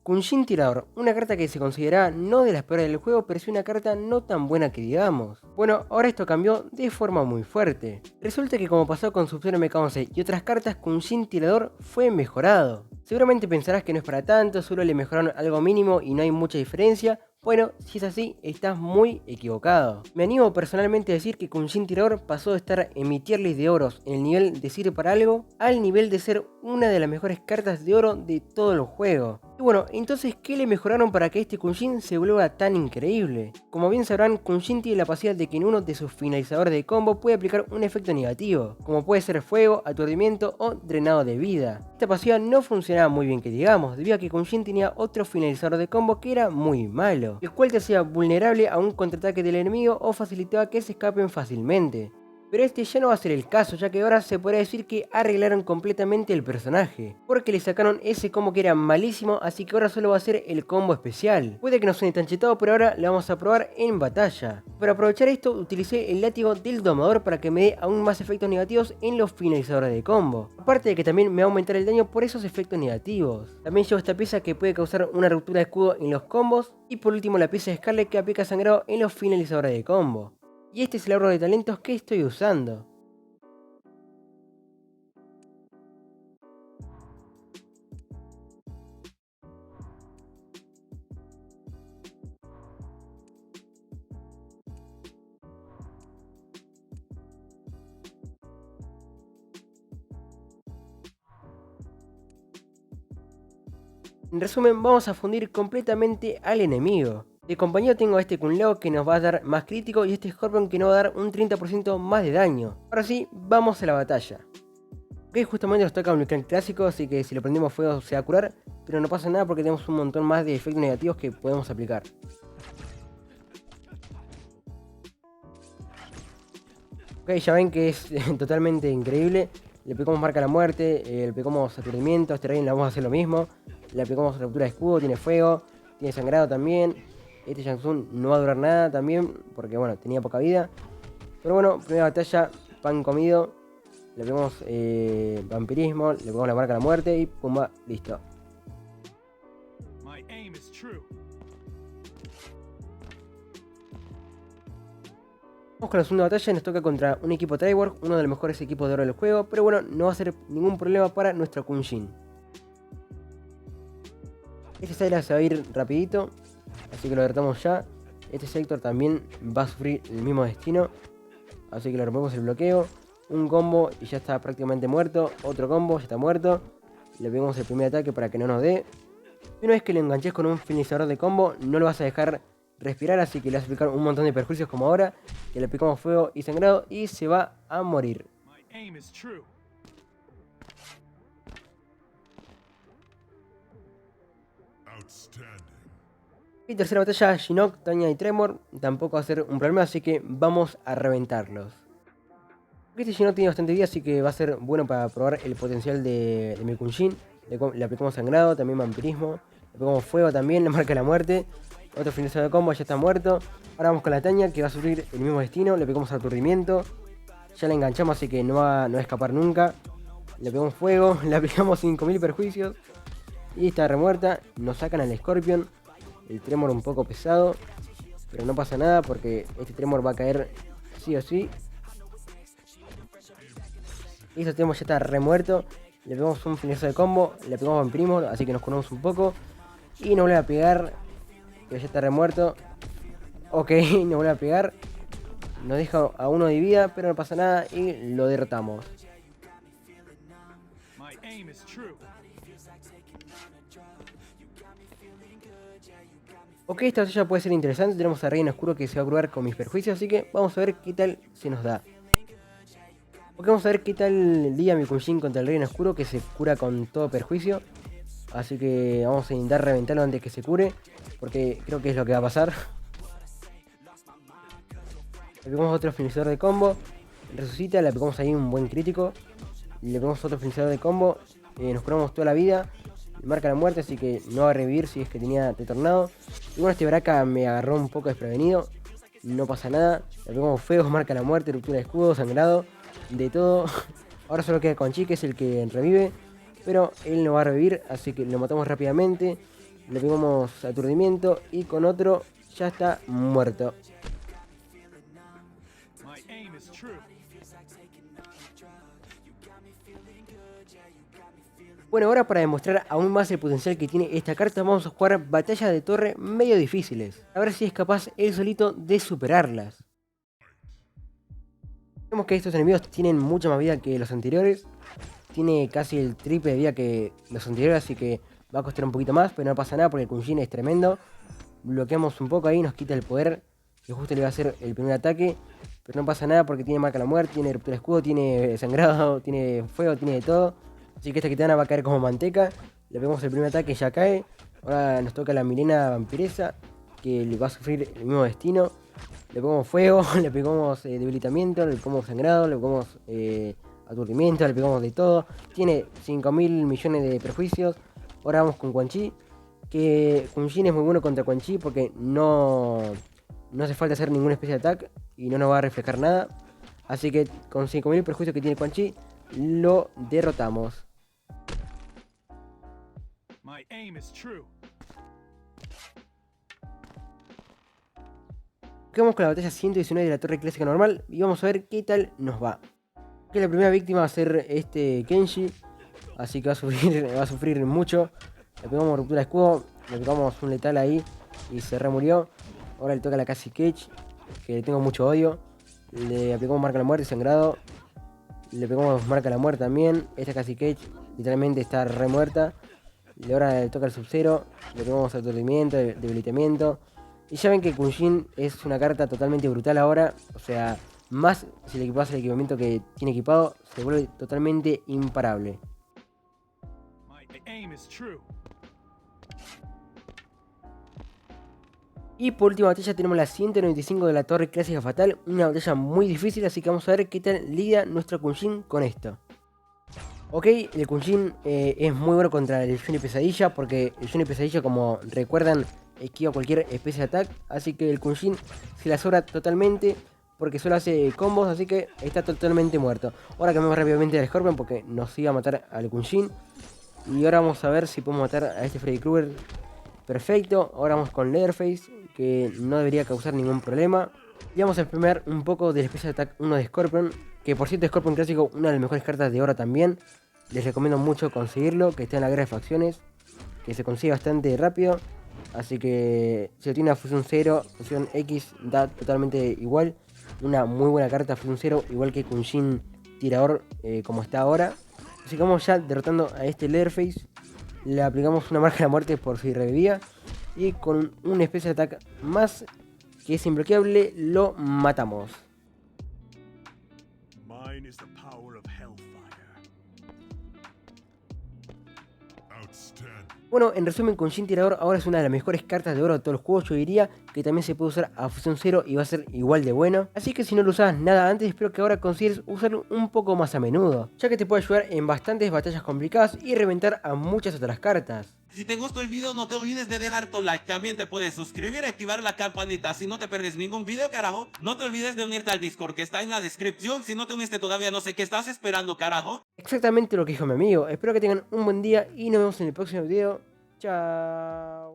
Kunshin Tirador, una carta que se considera no de las peores del juego, pero sí una carta no tan buena que digamos. Bueno, ahora esto cambió de forma muy fuerte. Resulta que como pasó con Sub-Zero MK11 y otras cartas, Kunshin Tirador fue mejorado. Seguramente pensarás que no es para tanto, solo le mejoraron algo mínimo y no hay mucha diferencia. Bueno, si es así, estás muy equivocado. Me animo personalmente a decir que Kunshin Tirador pasó de estar en mi tier list de oros en el nivel de sirve para algo, al nivel de ser una de las mejores cartas de oro de todo el juego. Y bueno, entonces, ¿qué le mejoraron para que este Kunshin se vuelva tan increíble? Como bien sabrán, Kunshin tiene la capacidad de que en uno de sus finalizadores de combo puede aplicar un efecto negativo, como puede ser fuego, aturdimiento o drenado de vida. Esta pasiva no funcionaba muy bien que digamos, debido a que Kunshin tenía otro finalizador de combo que era muy malo, el cual te hacía vulnerable a un contraataque del enemigo o facilitaba que se escapen fácilmente. Pero este ya no va a ser el caso, ya que ahora se podría decir que arreglaron completamente el personaje, porque le sacaron ese combo que era malísimo, así que ahora solo va a ser el combo especial. Puede que no suene tan chetado, pero ahora lo vamos a probar en batalla. Para aprovechar esto, utilicé el látigo del domador para que me dé aún más efectos negativos en los finalizadores de combo. Aparte de que también me va a aumentar el daño por esos efectos negativos. También llevo esta pieza que puede causar una ruptura de escudo en los combos, y por último la pieza de Scarlet que aplica sangrado en los finalizadores de combo. Y este es el árbol de talentos que estoy usando. En resumen, vamos a fundir completamente al enemigo. De compañero tengo a este Kunlao que nos va a dar más crítico y este Scorpion que nos va a dar un 30% más de daño. Ahora sí, vamos a la batalla. Ok, justamente nos toca un clan clásico, así que si le prendemos fuego se va a curar, pero no pasa nada porque tenemos un montón más de efectos negativos que podemos aplicar. Ok, ya ven que es totalmente increíble. Le aplicamos marca a la muerte, le aplicamos aturdimiento, a este Raiden le vamos a hacer lo mismo. Le aplicamos ruptura de escudo, tiene fuego, tiene sangrado también. Este Shang Tsung no va a durar nada también, porque bueno, tenía poca vida. Pero bueno, primera batalla, pan comido. Le aplicamos vampirismo, le aplicamos la marca a la muerte y pumba, listo. Vamos con la segunda batalla y nos toca contra un equipo Triwork, uno de los mejores equipos de oro del juego, pero bueno, no va a ser ningún problema para nuestro Kunshin. Este Sylas se va a ir rapidito, así que lo derrotamos ya. Este sector también va a sufrir el mismo destino, así que le rompemos el bloqueo. Un combo y ya está prácticamente muerto. Otro combo, ya está muerto. Le pegamos el primer ataque para que no nos dé. Y una vez que le enganches con un finalizador de combo, no lo vas a dejar respirar, así que le vas a aplicar un montón de perjuicios como ahora. Que le aplicamos fuego y sangrado y se va a morir. Y tercera batalla, Shinnok, Tanya y Tremor. Tampoco va a ser un problema, así que vamos a reventarlos. Este Shinnok tiene bastante vida, así que va a ser bueno para probar el potencial de mi Kunshin. Le aplicamos sangrado, también vampirismo. Le aplicamos fuego también, le marca la muerte. Otro finalizador de combo, ya está muerto. Ahora vamos con la Tanya, que va a sufrir el mismo destino. Le aplicamos aturdimiento. Ya la enganchamos, así que no va a escapar nunca. Le pegamos fuego, le aplicamos 5000 perjuicios. Y está remuerta. Nos sacan al Scorpion. El Tremor un poco pesado, pero no pasa nada porque este Tremor va a caer sí o sí. Y este Tremor ya está remuerto. Le pegamos un finalizador de combo, le pegamos vampirismo, así que nos curamos un poco. Y no vuelve a pegar, que ya está remuerto. Ok, no vuelve a pegar. Nos deja a uno de vida, pero no pasa nada y lo derrotamos. Ok, esta batalla puede ser interesante. Tenemos a Reina Oscuro que se va a curar con mis perjuicios, así que vamos a ver qué tal se nos da. Ok, vamos a ver qué tal lidia mi Kunshin contra el Reina Oscuro que se cura con todo perjuicio. Así que vamos a intentar reventarlo antes que se cure, porque creo que es lo que va a pasar. Le pegamos otro finalizador de combo, resucita, le pegamos ahí un buen crítico. Le pegamos otro finalizador de combo, nos curamos toda la vida. Marca la muerte, así que no va a revivir si es que tenía tornado. Y bueno, este Baraka me agarró un poco desprevenido. No pasa nada. Le pegamos fuego, marca la muerte, ruptura de escudo, sangrado, de todo. Ahora solo queda Quan Chi, que es el que revive, pero él no va a revivir, así que lo matamos rápidamente. Le pegamos aturdimiento y con otro ya está muerto. Bueno, ahora para demostrar aún más el potencial que tiene esta carta, vamos a jugar batallas de torre medio difíciles. A ver si es capaz él solito de superarlas. Vemos que estos enemigos tienen mucha más vida que los anteriores. Tiene casi el triple de vida que los anteriores, así que va a costar un poquito más, pero no pasa nada porque el Kun Jin es tremendo. Bloqueamos un poco ahí, nos quita el poder, que justo le va a hacer el primer ataque. Pero no pasa nada porque tiene marca la muerte, tiene ruptura de escudo, tiene sangrado, tiene fuego, tiene de todo. Así que esta kitana va a caer como manteca. Le pegamos el primer ataque y ya cae. Ahora nos toca la Milena vampiresa, que le va a sufrir el mismo destino. Le pegamos fuego, le pegamos debilitamiento, le pegamos sangrado, le pegamos aturdimiento, le pegamos de todo. Tiene 5.000 millones de perjuicios. Ahora vamos con Quan Chi, que Kun Jin es muy bueno contra Quan Chi porque no hace falta hacer ninguna especie de ataque y no nos va a reflejar nada. Así que con 5.000 perjuicios que tiene Quan Chi, lo derrotamos. Quedamos con la batalla 119 de la torre clásica normal y vamos a ver qué tal nos va. Que la primera víctima va a ser este Kenshi, así que va a sufrir mucho. Le pegamos ruptura de escudo, le pegamos un letal ahí y se remurió. Ahora le toca a la Cassie Cage, que le tengo mucho odio. Le aplicamos marca a la muerte, sangrado. Le pegamos marca a la muerte también. Esta Cassie Cage literalmente está re muerta. Y ahora le toca al Sub-Zero, le pegamos aturdimiento, debilitamiento. Y ya ven que Kun Jin es una carta totalmente brutal ahora. O sea, más si le equipas el equipamiento que tiene equipado, se vuelve totalmente imparable. Y por última batalla tenemos la 195 de la torre clásica fatal. Una batalla muy difícil, así que vamos a ver qué tal lidia nuestro Kun Jin con esto. Ok, el Kun Jin es muy bueno contra el Juni Pesadilla, porque el Juni Pesadilla, como recuerdan, esquiva cualquier especie de ataque. Así que el Kun Jin se la sobra totalmente, porque solo hace combos, así que está totalmente muerto. Ahora cambiamos rápidamente al Scorpion porque nos iba a matar al Kun Jin. Y ahora vamos a ver si podemos matar a este Freddy Krueger. Perfecto, ahora vamos con Leatherface, que no debería causar ningún problema. Y vamos a explorar un poco del Special Attack 1 de Scorpion, que por cierto Scorpion clásico, una de las mejores cartas de oro también. Les recomiendo mucho conseguirlo, que está en la guerra de facciones, que se consigue bastante rápido. Así que si lo tiene a fusión 0, fusión X, da totalmente igual. Una muy buena carta fusión 0, igual que Kun Jin tirador como está ahora. Así que vamos ya derrotando a este Leatherface. Le aplicamos una marca de la muerte por si revivía. Y con un Special Attack más, que es imbloqueable, lo matamos. Bueno, en resumen, Kun Jin Tirador ahora es una de las mejores cartas de oro de todos los juegos. Yo diría que también se puede usar a fusión 0 y va a ser igual de bueno. Así que si no lo usabas nada antes, espero que ahora consideres usarlo un poco más a menudo, ya que te puede ayudar en bastantes batallas complicadas y reventar a muchas otras cartas. Si te gustó el video, no te olvides de dejar tu like. También te puedes suscribir y activar la campanita si no te pierdes ningún video, carajo. No te olvides de unirte al Discord que está en la descripción. Si no te uniste todavía, no sé qué estás esperando, carajo. Exactamente lo que dijo mi amigo. Espero que tengan un buen día y nos vemos en el próximo video. Chao.